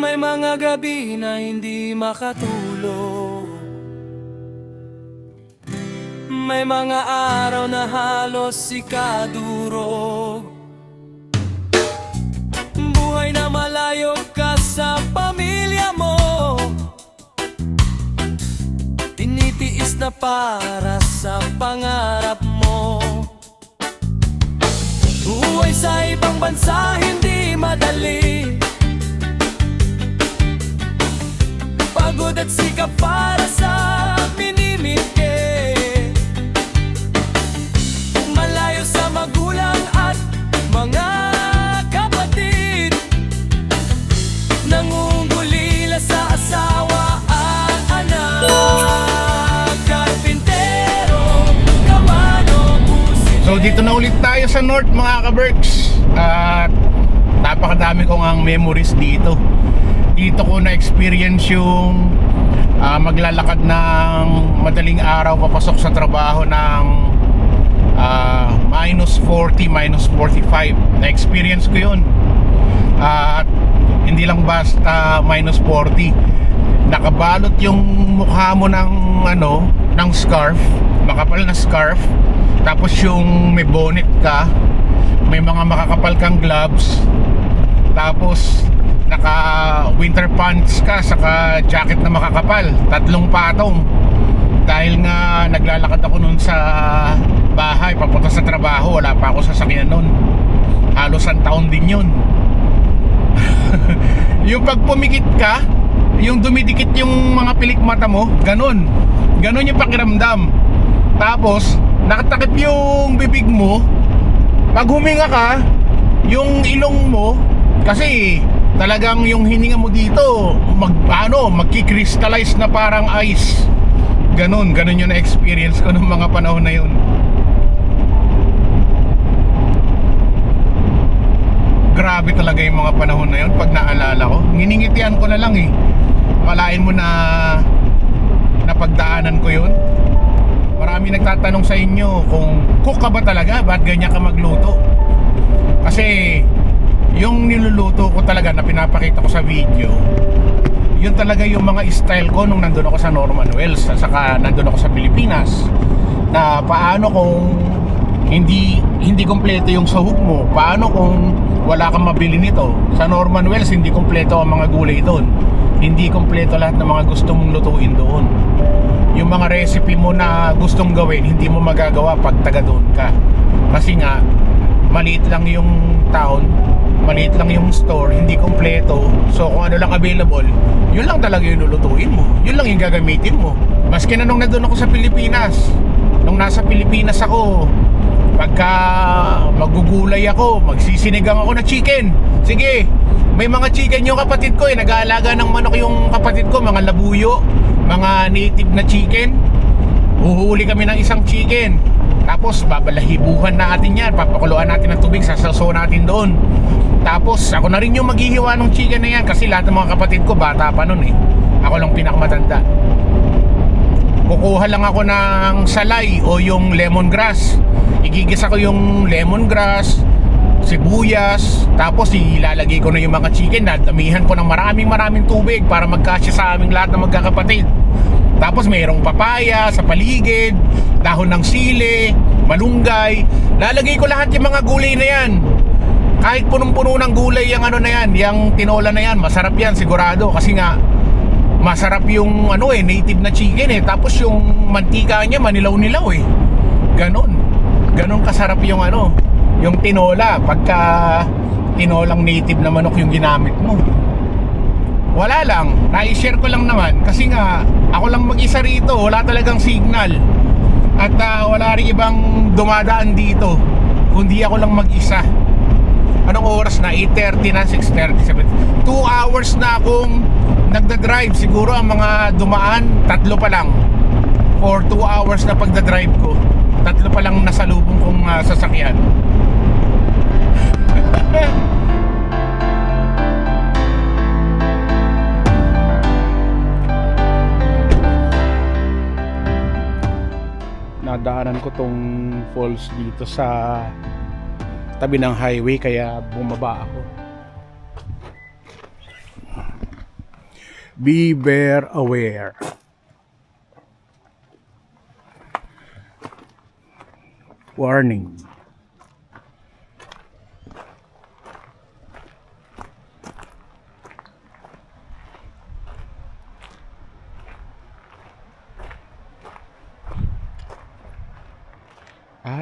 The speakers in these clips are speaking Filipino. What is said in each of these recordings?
May mga gabi na hindi makatulog, may mga araw na halos ikadurog. Buhay na malayo ka sa pamilya mo, tinitiis na para sa pangarap mo. Buhay sa ibang bansa hindi madali, pagod at sikap para sa minimigay. Malayo sa magulang at mga kapatid, nangungulila sa asawa at anak. Karpintero, kabano, busilero. So dito na ulit tayo sa North mga ka-Berks. At napakadami kong ang memories dito. Dito ko na-experience yung maglalakad ng madaling araw papasok sa trabaho ng minus 40, minus 45. Na-experience ko yun. At hindi lang basta minus 40. Nakabalot yung mukha mo ng scarf, makapal na scarf. Tapos yung may bonnet ka, may mga makakapal kang gloves. Tapos naka winter pants ka, saka jacket na makakapal, 3 patong. Dahil nga naglalakad ako nun sa bahay papunta sa trabaho, wala pa ako sasakyan nun. Halos ang taon din yun. Yung pag pumikit ka, yung dumidikit yung mga pilik mata mo, ganun yung pakiramdam. Tapos nakatakip yung bibig mo. Pag huminga ka, yung ilong mo, kasi talagang yung hininga mo dito magki-crystallize na parang ice. Ganun yung na-experience ko ng mga panahon na yun. Grabe talaga yung mga panahon na yun. Pag naalala ko, nginingitian ko na lang eh. Akalain mo na napagdaanan ko yun. Marami nagtatanong sa inyo kung cook ka ba talaga, ba't ganyan ka magluto. Kasi yung niluluto ko talaga na pinapakita ko sa video, yun talaga yung mga style ko nung nandun ako sa Norman Wells at saka nandun ako sa Pilipinas. Na paano kung hindi kompleto yung sahog mo, paano kung wala kang mabili nito. Sa Norman Wells hindi kompleto ang mga gulay doon, hindi kompleto lahat ng mga gusto mong lutuin doon. Yung mga recipe mo na gustong gawin, hindi mo magagawa pag taga doon ka. Kasi nga maliit lang yung town, maliit lang yung store, hindi kompleto. So kung ano lang available, yun lang talaga yung lulutuin mo, yun lang yung gagamitin mo. Maski na nung nandun ako sa Pilipinas, nung nasa Pilipinas ako, pagka magugulay ako, magsisinigang ako na chicken, sige, may mga chicken yung kapatid ko nag-aalaga ng manok yung kapatid ko, mga labuyo, mga native na chicken. Uhuhuli kami ng isang chicken, tapos babalahibuhan natin yan, papakuluan natin ng tubig, sasalso natin doon. Tapos ako na rin yung maghihiwa ng chicken na yan, kasi lahat ng mga kapatid ko bata pa nun eh. Ako lang pinakamatanda. Kukuha lang ako ng salay o yung lemongrass. Igigisa ko yung lemongrass, sibuyas, tapos ilalagay ko na yung mga chicken na damihan ko ng maraming tubig para magkasya sa aming lahat ng magkakapatid. Tapos mayroong papaya sa paligid, dahon ng sili, malunggay. Lalagay ko lahat yung mga gulay na yan. Kahit punong-puno ng gulay yung na yan, yung tinola na yan, masarap yan sigurado. Kasi nga masarap yung native na chicken eh. Tapos yung mantika niya manilaw-nilaw eh. Ganon kasarap yung yung tinola pagka tinolang native na manok yung ginamit mo. Wala lang, na-share ko lang naman kasi nga ako lang mag-isa rito, wala talagang signal. At wala rin ibang dumadaan dito kundi ako lang mag-isa. Anong oras na? 8:30 na, 6:30, 2 hours na akong nagda-drive. Siguro ang mga dumaan 3 pa lang. For 2 hours na pagda-drive ko, 3 pa lang nasalubong kong sasakyan. Nadaanan ko tong falls dito sa tabi ng highway kaya bumaba ako. Be bear aware. Warning.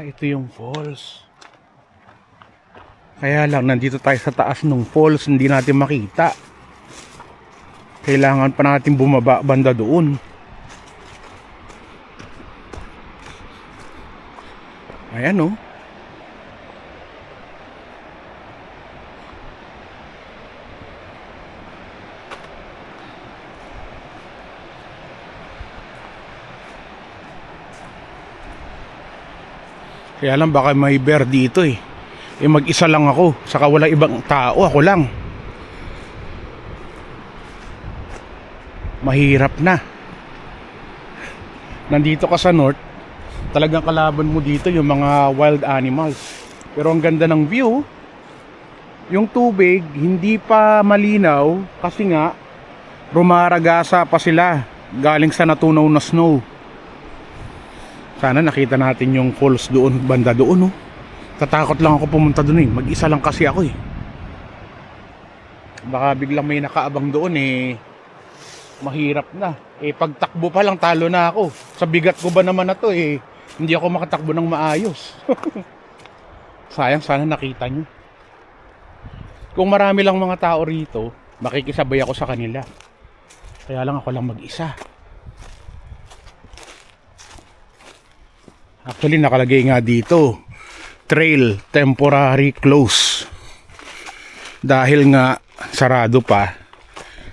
Ito yung falls. Kaya lang, nandito tayo sa taas ng falls, hindi natin makita. Kailangan pa natin bumaba banda doon. Ayan oh. Kaya lang baka may bear dito eh. Mag-isa lang ako, saka wala ibang tao, ako lang. Mahirap na. Nandito ka sa north, talagang kalaban mo dito yung mga wild animals. Pero ang ganda ng view, yung tubig hindi pa malinaw kasi nga rumaragasa pa sila galing sa natunaw na snow. Sana nakita natin yung falls doon, banda doon oh. Tatakot lang ako pumunta doon eh. Mag-isa lang kasi ako eh. Baka biglang may nakaabang doon eh. Mahirap na. Pagtakbo pa lang talo na ako. Sa bigat ko ba naman na to eh. Hindi ako makatakbo ng maayos. Sayang, sana nakita nyo. Kung marami lang mga tao rito, makikisabay ako sa kanila. Kaya lang ako lang mag-isa. Actually nakalagay nga dito, trail temporary close. Dahil nga sarado pa,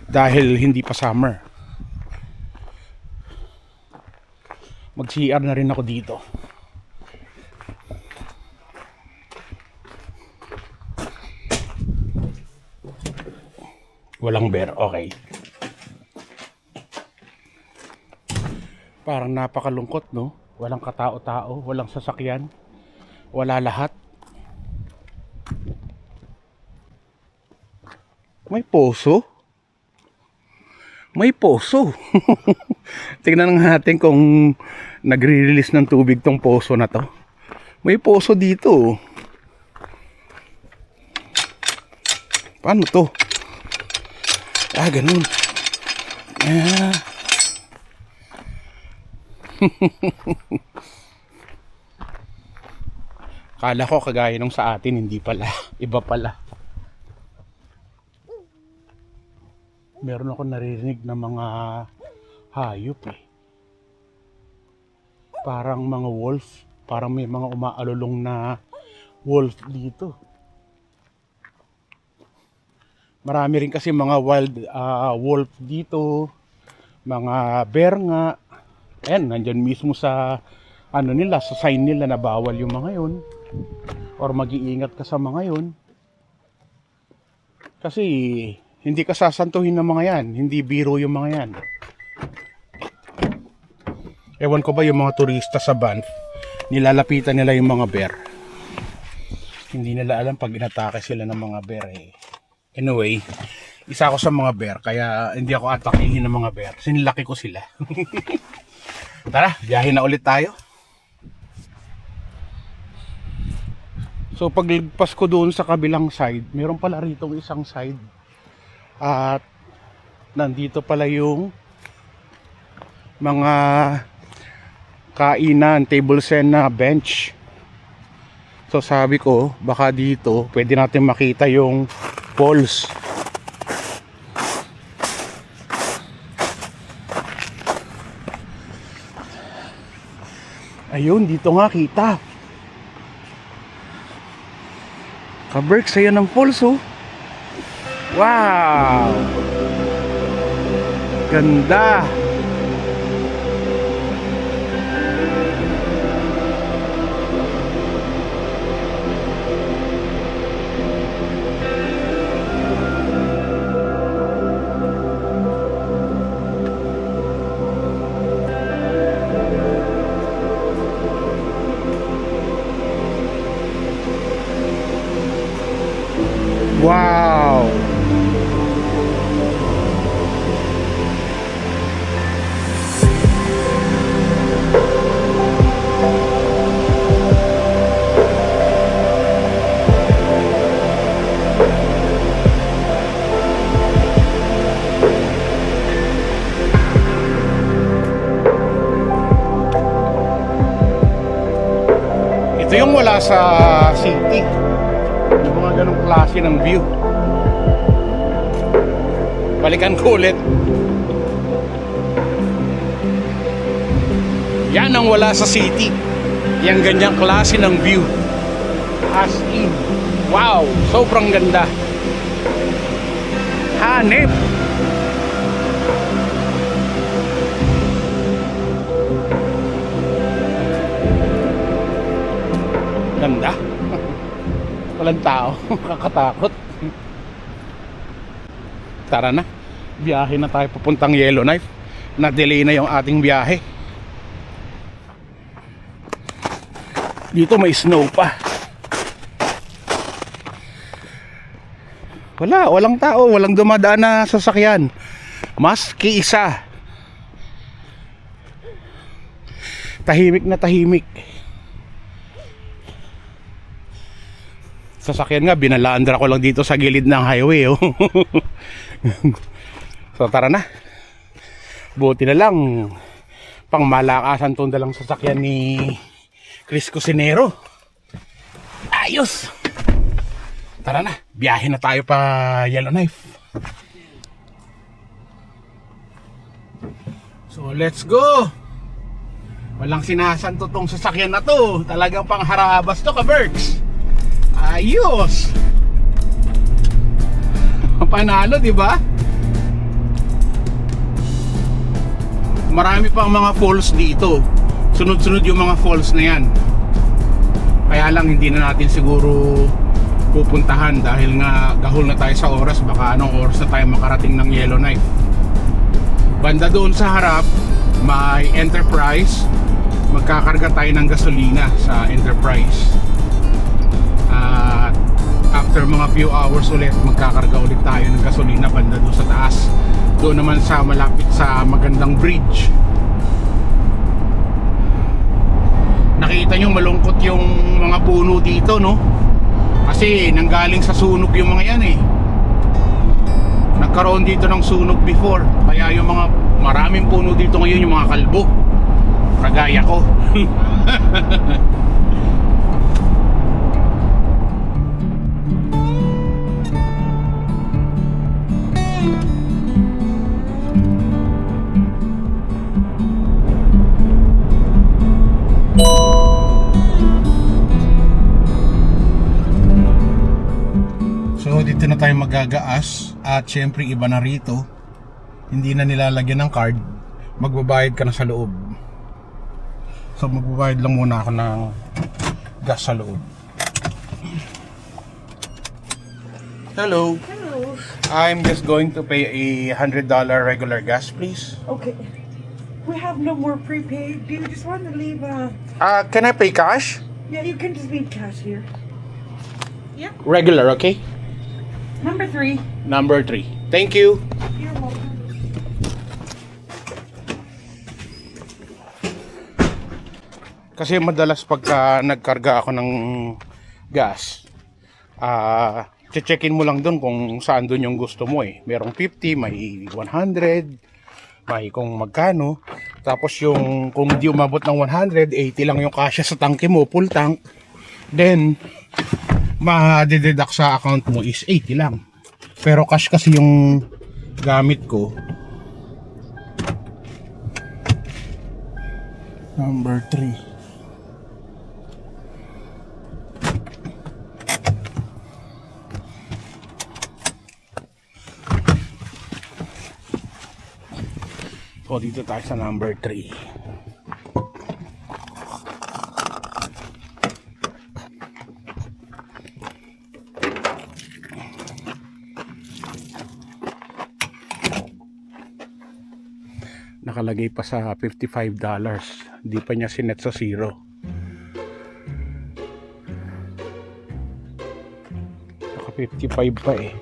dahil hindi pa summer. Mag-CR na rin ako dito. Walang bear, okay. Parang napakalungkot no? Walang katao-tao, walang sasakyan, wala lahat. May poso? May poso. Tingnan natin kung nagre-release ng tubig tong poso na to. May poso dito. Paano to? Ganun. Kala ko kagaya nung sa atin, hindi pala. Iba pala. Meron ako naririnig na mga hayop eh. Parang mga wolf. Parang may mga umaalulong na wolf dito. Marami rin kasi mga wild wolf dito. Mga bear nga. Ayan, nandyan mismo sa ano nila, sa sign nila na bawal yung mga yun. Or mag-iingat ka sa mga yun. Kasi hindi ka sasantuhin ng mga yan. Hindi biro yung mga yan. Ewan ko ba yung mga turista sa Banff, nilalapitan nila yung mga bear. Hindi nila alam pag inatake sila ng mga bear eh. Anyway, isa ako sa mga bear, kaya hindi ako atakihin ng mga bear. Sinilaki ko sila. Tara, biyahe na ulit tayo. So paglagpas ko doon sa kabilang side, meron pala rito isang side. At nandito pala yung mga kainan, table set na bench. So sabi ko, baka dito pwede natin makita yung falls. Ayun, dito nga kita. Kaberg, saya ng falls oh. Wow! Ganda! Wow! sa city. Yung mga ganong klase ng view. Balikan ko ulit. Yan ang wala sa city. Yang ganyang klase ng view. As in, wow, sobrang ganda. Hanep. Ganda. Walang tao. Kakatakot. Tara na. Biyahe na tayo papuntang Yellowknife. Na-delay na yung ating biyahe. Dito may snow pa. Walang tao, walang dumadaan na sasakyan. Maski isa. Tahimik na tahimik. Sasakyan nga, binalaandra ko lang dito sa gilid ng highway. Oh. So tara na. Buti na lang pang malakasan tong dalang sasakyan ni Chris Cusinero. Ayos. Tara na, biyahe na tayo pa Yellowknife. So let's go. Walang sinasanto tong sasakyan na to. Talagang pangharabas to, ka-Berks. Ayos. Panalo, di ba? Marami pang mga falls dito. Sunod-sunod yung mga falls na yan. Kaya lang hindi na natin siguro pupuntahan dahil nga gahol na tayo sa oras. Baka anong oras na tayo makarating ng Yellowknife. Banda doon sa harap may Enterprise. Magkakarga tayo ng gasolina sa Enterprise. At after mga few hours ulit, magkakarga ulit tayo ng gasolina banda doon sa taas. Doon naman sa malapit sa magandang bridge. Nakita nyo malungkot yung mga puno dito, no? Kasi nanggaling sa sunog yung mga yan eh. Nagkaroon dito ng sunog before. Kaya yung mga maraming puno dito ngayon yung mga kalbo. Kagaya ko. So dito na tayo magagaas. At syempre iba na rito, hindi na nilalagyan ng card. Magbabayad ka na sa loob. So magbabayad lang muna ako ng gas sa loob. Hello. Hello. I'm just going to pay a $100 regular gas, please. Okay. We have no more prepaid. Do you just want to leave Can I pay cash? Yeah, you can just leave cash here. Yep. Regular, okay? Number 3. Number 3. Thank you. You're welcome. Kasi madalas pagka nagkarga ako ng gas, checkin mo lang doon kung saan doon yung gusto mo eh. Merong 50, may 100, may kung magkano. Tapos yung kung di umabot ng 100, 80 lang yung kasya sa tangke mo, full tank. Then ma-deduct sa account mo is 80 lang. Pero cash kasi yung gamit ko. Number 3. So dito tayo sa number 3. Nakalagay pa sa $55. Di pa niya sinet sa 0. Naka 55 pa eh.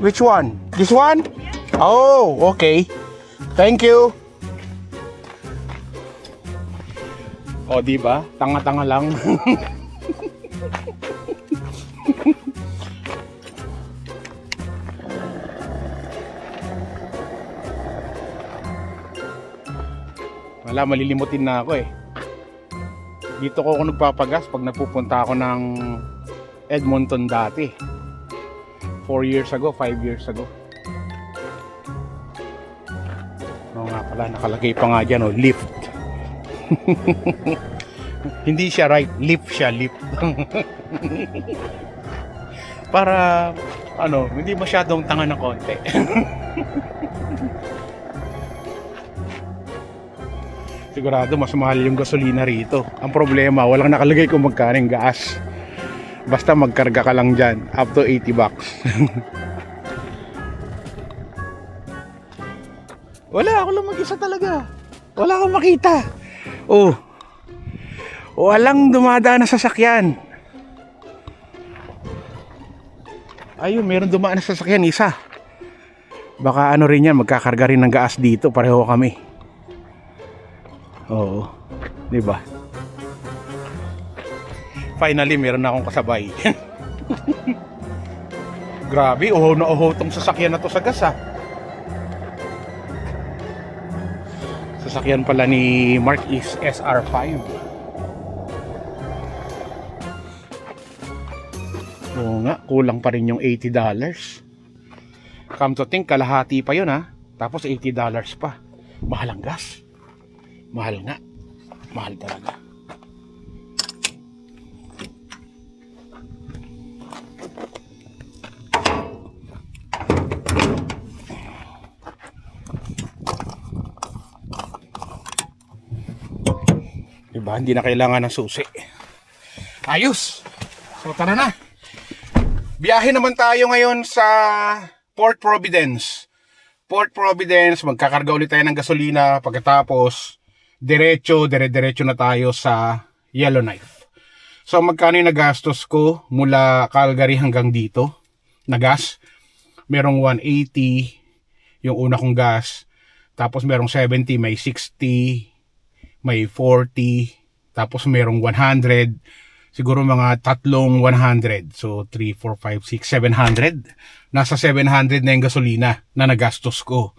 Which one? This one? Oh, okay. Thank you. Oh, di ba? Tanga-tanga lang. Wala, malilimutin na ako eh. Dito ko ako nagpapagas pag napupunta ako ng Edmonton dati. 4 years ago, 5 years ago. Oo nga pala, nakalagay pa nga dyan, oh, lift. Hindi siya right, lift siya, lift. Para, ano, hindi masyadong tanga ng konti. Sigurado mas mahal yung gasolina rito. Ang problema, walang nakalagay kung magkano yung gas. Basta magkarga ka lang dyan, up to 80 bucks. Wala, ako lang mag-isa talaga. Wala akong makita. Oh, walang dumadaan na sasakyan. Ayun, meron dumaan na sasakyan, isa. Baka ano rin yan, magkakarga rin ng gas dito. Pareho kami. Oo, di ba? Finally, meron na akong kasabay. Grabe, uhaw na uhaw tong sasakyan na to sa gas, ha. Sasakyan pala ni Mark is SR5. Oo nga, kulang pa rin yung $80. Come to think, kalahati pa yun, ha. Tapos $80 pa. Mahal ang gas. Mahal nga. Mahal talaga. Diba? Hindi na kailangan ng susi. Ayos! So tara na. Biyahe naman tayo ngayon sa Port Providence. Port Providence, magkakarga ulit tayo ng gasolina. Pagkatapos dire-diretso na tayo sa Yellowknife. So magkano yung nagastos ko mula Calgary hanggang dito na gas? Merong 180 yung una kong gas. Tapos merong 70, may 60, may 40, tapos merong 100. Siguro mga tatlong 100. So 3, 4, 5, 6, 700. Nasa 700 na yung gasolina na nagastos ko.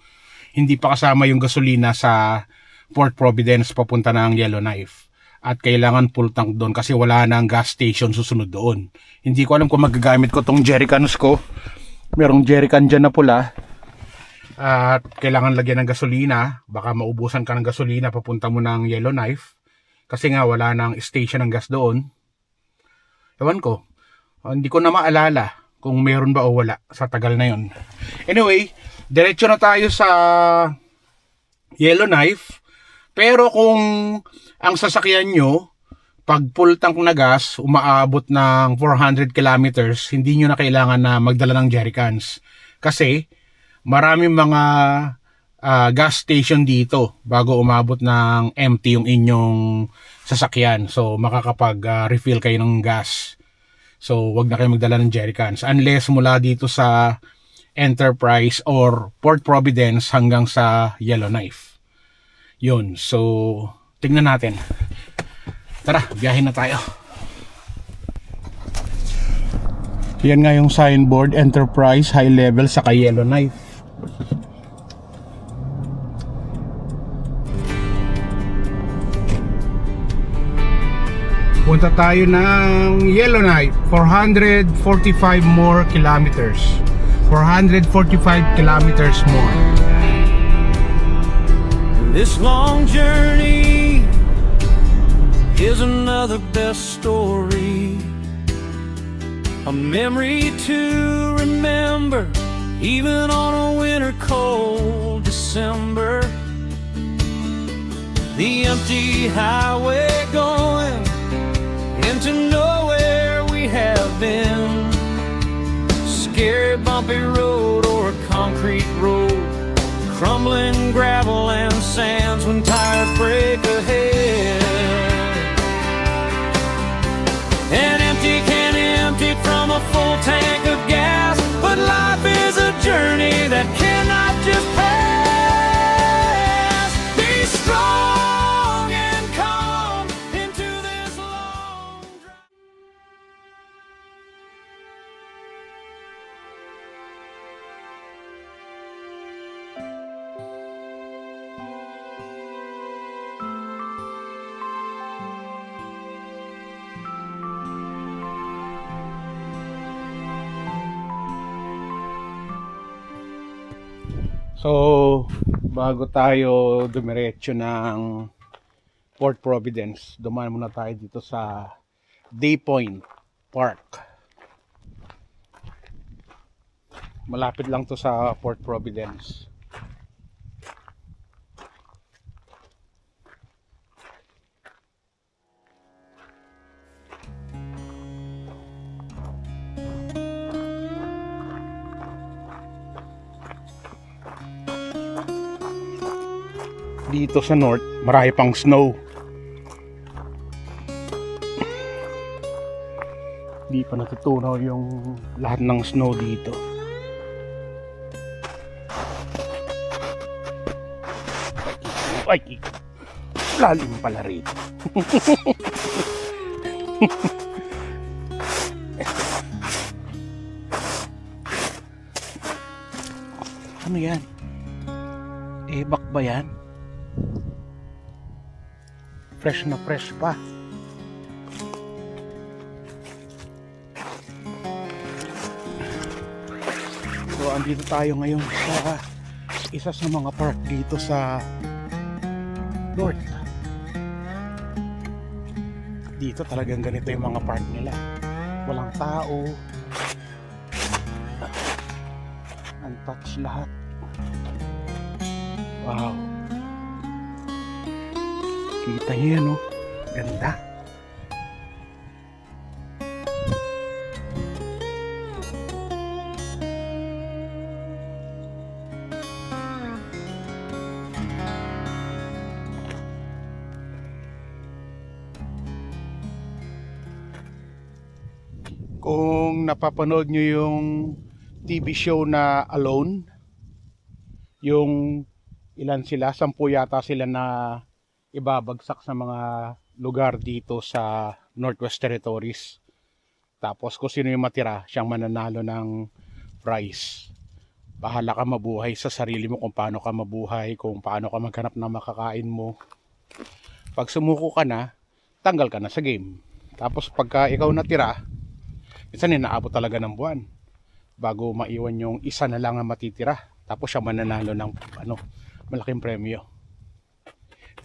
Hindi pa kasama yung gasolina sa Port Providence papunta na ang Yellowknife. At kailangan full tank doon kasi wala na ang gas station susunod doon. Hindi ko alam kung magagamit ko tong jerrycans ko. Merong jerrycan dyan na pula. At kailangan lagyan ng gasolina. Baka maubusan ka ng gasolina papunta mo ng Yellowknife. Kasi nga wala na ang station ng gas doon. Ewan ko. Hindi ko na maalala kung meron ba o wala sa tagal na yon. Anyway, diretso na tayo sa Yellowknife. Pero kung ang sasakyan nyo, pag full tank na gas, umaabot ng 400 kilometers, hindi nyo na kailangan na magdala ng jerrycans. Kasi maraming mga gas station dito bago umabot ng empty yung inyong sasakyan. So makakapag-refill kayo ng gas. So wag na kayo magdala ng jerrycans. Unless mula dito sa Enterprise or Port Providence hanggang sa Yellowknife. Yun, so tingnan natin. Tara, biyahin na tayo. Yan nga yung signboard, Enterprise, High Level, saka Yellowknife. Punta tayo ng Yellowknife, 445 more kilometers. 445 kilometers more. This long journey is another best story, a memory to remember, even on a winter cold December. The empty highway going into nowhere we have been, scary bumpy road or a concrete road, crumbling gravel and sands when tires break ahead. An empty can empty from a full tank of gas, but life is a journey that cannot just pass. Be strong and calm into this long drive. So, bago tayo dumiretso ng Port Providence, dumaan muna tayo dito sa Day Point Park. Malapit lang to sa Port Providence. Dito sa north, marami pang snow. Di pa natutunaw yung lahat ng snow dito. Ay, lalim pala rito. Ano yan? Ebak ba yan? Fresh na fresh pa. So, andito tayo ngayon sa isa sa mga park dito sa North. Dito talagang ganito yung mga park nila. Walang tao. Untouched lahat. Wow. Kita nyo yan, oh. Ganda. Kung napapanood nyo yung TV show na Alone, yung ilan sila, 10 yata sila na ibabagsak sa mga lugar dito sa Northwest Territories. Tapos kung sino yung matira, siyang mananalo ng prize. Bahala ka mabuhay sa sarili mo kung paano ka mabuhay, kung paano ka maghanap ng makakain mo. Pag sumuko ka na, tanggal ka na sa game. Tapos pagka ikaw natira, minsan inaabot talaga ng buwan bago maiwan yung isa na lang ang matitira. Tapos siya mananalo ng malaking premyo.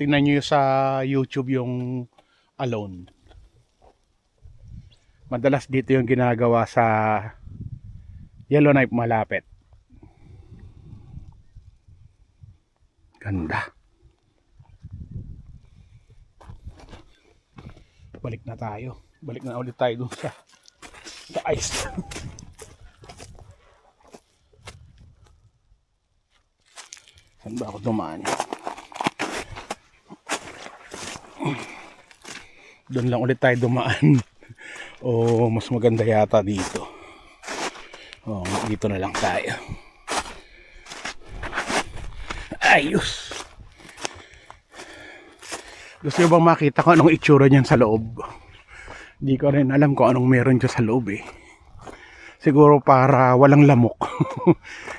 Tingnan nyo sa YouTube yung Alone. Madalas dito yung ginagawa sa Yellowknife malapit. Ganda. Balik na tayo. Balik na ulit tayo dun sa ice. Saan ba ako dumaan? Doon lang ulit tayo dumaan. O mas maganda yata dito. O dito na lang tayo. Ayos. Gusto nyo bang makita ko anong itsura niyan sa loob? Hindi ko rin alam kung anong meron dyan sa loob eh. Siguro para walang lamok.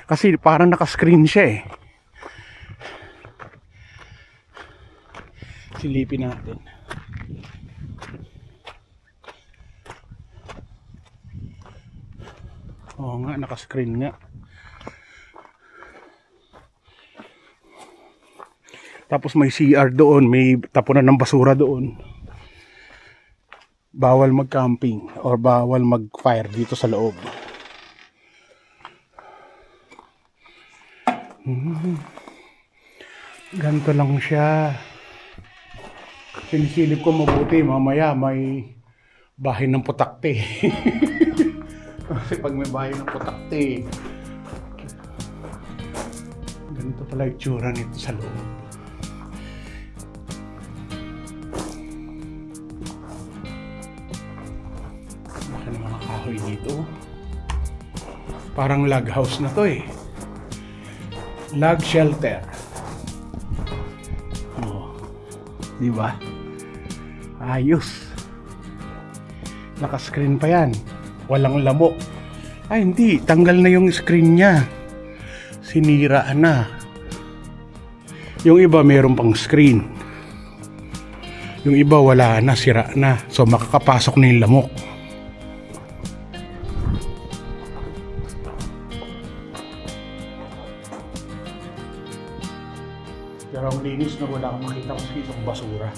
Kasi parang naka-screen siya eh. Silipin natin. Oo nga, naka-screen nga. Tapos may CR doon, may tapunan ng basura doon. Bawal mag-camping or bawal mag-fire dito sa loob. Ganito lang siya. Sinisilip ko mabuti, mamaya may bahay ng putakte. Kasi pag may bahay ng putakte, ganito pala yung tsura nito sa loob. Baka ng mga kahoy dito. Parang log house na to eh. Log shelter. Oh, diba? Ayos. Naka-screen pa yan. Walang lamok. Ay hindi, tanggal na yung screen niya. Sinira na. Yung iba meron pang screen. Yung iba wala na, sira na. So makakapasok na yung lamok. Pero ang linis na wala akong makita kasi isang basura.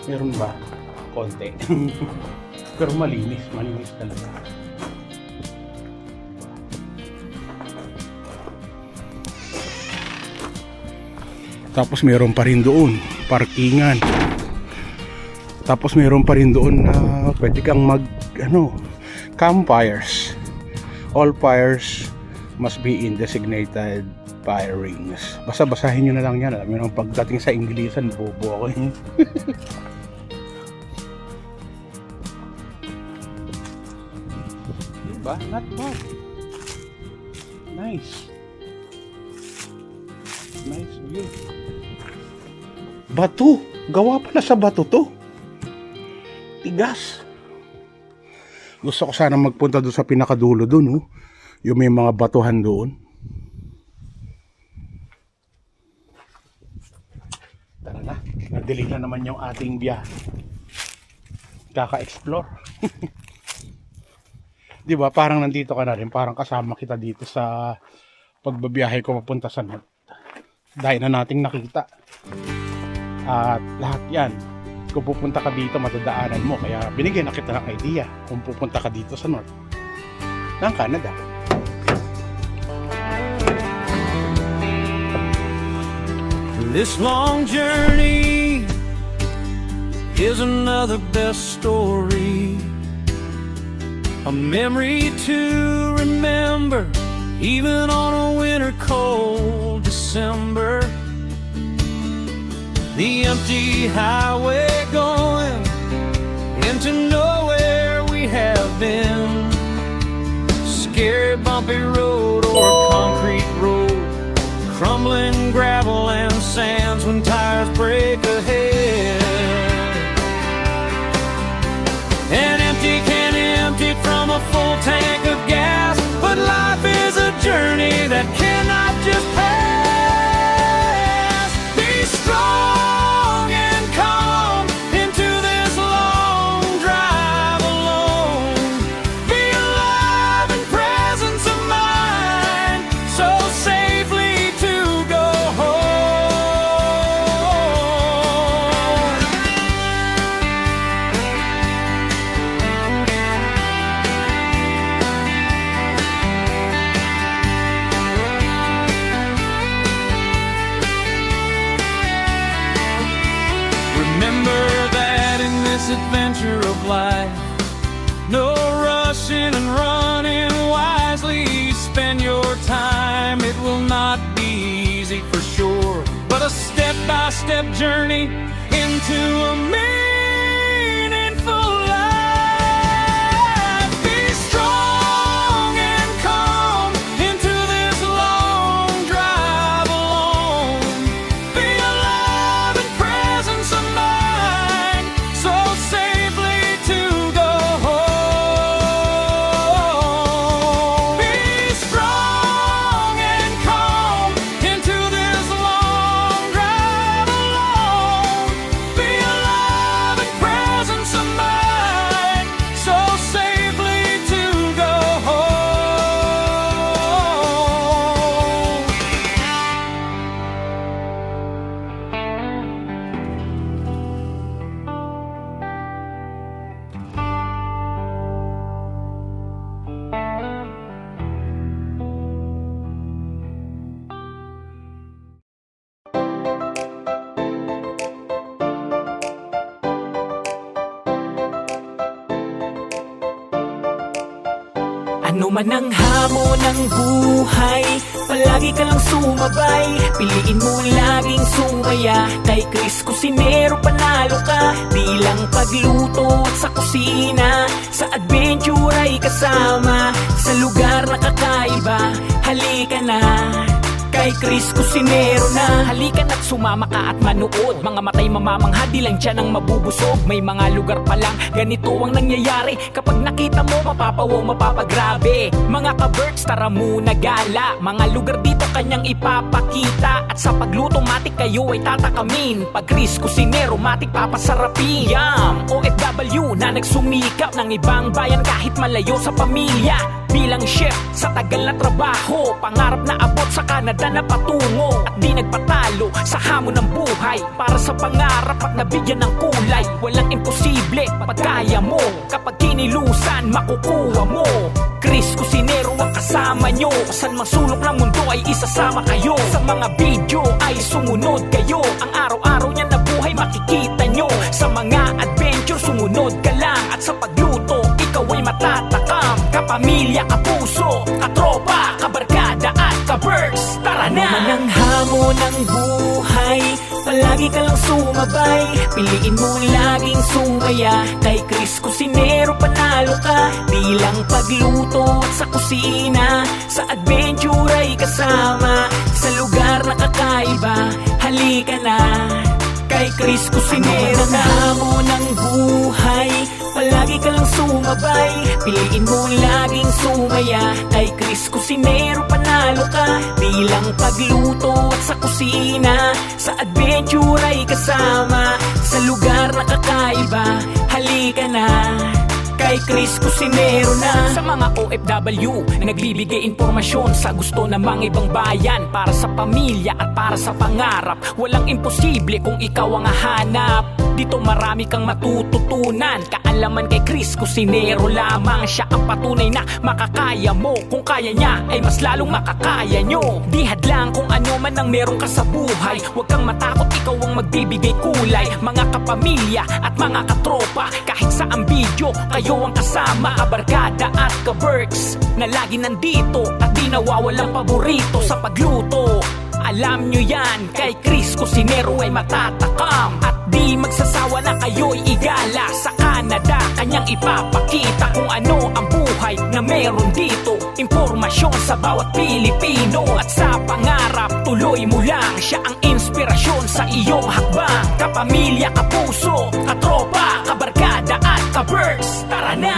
Meron ba? Konti. Pero malinis talaga. Tapos meron pa rin doon, parkingan. Tapos meron pa rin doon na pwede kang campfires. All fires must be in designated fire rings. Basta basahin nyo na lang yan. Alam nyo nang pagdating sa Inglesan, bobo ako eh. Diba? Not bad. Nice. Nice view. Bato. Gawa pala sa bato to. Tigas. Gusto ko sana magpunta doon sa pinakadulo doon, oh. Yung may mga batuhan doon. Tara na. Nagdilig na naman yung ating biyahe. Kaka-explore. Di ba? Parang nandito ka na rin. Parang kasama kita dito sa pagbabiyahe ko papunta sa north. Dahil na nating nakita. At lahat yan. Kung pupunta ka dito, madadaanan mo. Kaya binigyan na kita ng idea kung pupunta ka dito sa north ng Canada. This long journey is another best story, a memory to remember, even on a winter cold December. The empty highway going into nowhere we have been, scary bumpy road or a concrete road, crumbling gravel and sands when tires break ahead. An empty can empty from a full tank of gas, but life is a journey that cannot just pass. Be strong and calm into this long drive alone. Be alive in presence of mind, so safely to go home. Remember that in this adventure of life, no rushing and running wisely. Spend your time, it will not be easy for sure, but a step-by-step journey into a meaningful life. Be strong and calm into this long drive alone. Be alive in presence of mind, so safely to go home. Be strong and calm into this long drive alone. Be alive in presence of mind, so safely to go home. Ano man ang hamon ng buhay, palagi ka lang sumabay. Piliin mo laging sumaya. Kay Chris Cusinero panalo ka. Di lang pagluto at sa kusina, sa adventure ay kasama. Sa lugar na kakaiba, halika na. Kay Chris Cusinero na. Halika na't sumama ka at manood. Mga matay mamamangha, di lang tiyan ang mabubusog. May mga lugar pa lang, ganito ang nangyayari. Kapag nakita mo, mapapawaw, mapapagrabe. Mga ka-birds, tara muna gala. Mga lugar dito kanyang ipapakita. At sa pagluto, matik kayo ay tatakamin. Pag Chris Cusinero, matik papasarapin. Yum! OFW na nagsumikap ng ibang bayan kahit malayo sa pamilya. bilang chef sa tagal na trabaho. Pangarap na abot sa Canada na patungo, at di nagpatalo sa hamon ng buhay. Para sa pangarap at nabigyan ng kulay, walang imposible pag kaya mo. Kapag kinilusan, makukuha mo. Chris Cusinero ang kasama nyo, saan mang sulok ng mundo ay isasama kayo. Sa mga video ay sumunod kayo, ang araw-araw niya na buhay makikita nyo. Sa mga adventure sumunod ka lang, at sa pagluto ikaw ay matatakam. Kapamilya, kapuso, katropa, kabarkada at kaberks, tara na! Ano man ang hamon ng buhay, palagi ka lang sumabay. Piliin mo laging sumaya, kay Chris Cusinero panalo ka. Di lang pagluto at sa kusina, sa adventure ay kasama. Sa lugar na kakaiba, halika na, kay Chris Cusinero na. Hamon ng buhay, palagi ka lang sumabay. Piliin mo laging sumaya, kay Chris Cusinero panalo ka. Di lang pagluto at sa kusina, sa adventure ay kasama. Sa lugar na kakaiba, halika na, kay Chris Cusinero na. Sa mga OFW na nagbibigay impormasyon sa gusto ng mga ibang bayan, para sa pamilya at para sa pangarap, walang imposible kung ikaw ang hahanap. Dito marami kang matututunan, kaalaman kay Chris Cusinero lamang. Siya ang patunay na makakaya mo, kung kaya niya ay mas lalong makakaya nyo. Di hadlang kung ano man ang meron ka sa buhay, huwag kang matakot, ikaw ang magbibigay kulay. Mga kapamilya at mga katropa, kahit sa ang video kayo ang kasama. Kabarkada at kaberks na lagi nandito at di nawawalang paborito sa pagluto. Alam nyo yan, kay Chris Cusinero ay matatakam, at di magsasawa na kayo'y igala. Sa Canada, kanyang ipapakita kung ano ang buhay na meron dito. Impormasyon sa bawat Pilipino, at sa pangarap, tuloy mo lang. Siya ang inspirasyon sa iyong hakbang. Kapamilya, kapuso, katropa, kabarkada at kaberks, tara na!